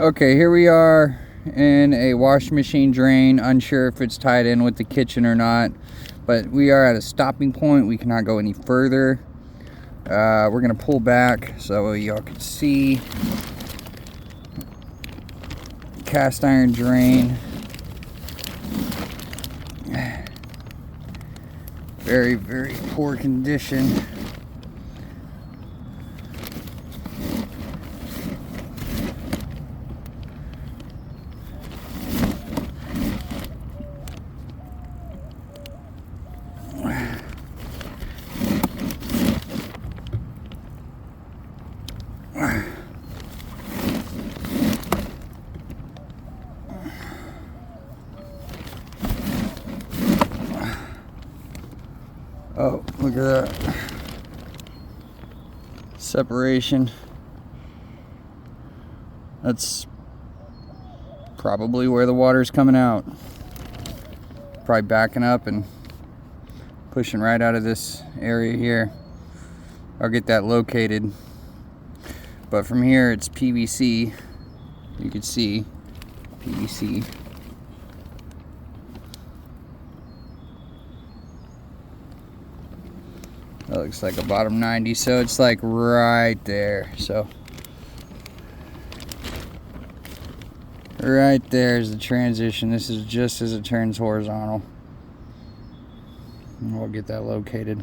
Okay, here we are in a washing machine drain. Unsure if it's tied in with the kitchen or not, but we are at a stopping point. We cannot go any further. We're gonna pull back so y'all can see. Cast iron drain. Very, very poor condition. Oh, look at that. Separation. That's probably where the water's coming out. Probably backing up and pushing right out of this area here. I'll get that located. But from here it's PVC. You can see PVC. That looks like a bottom 90, so it's like right there. So right there's the transition. This is just as it turns horizontal. And we'll get that located.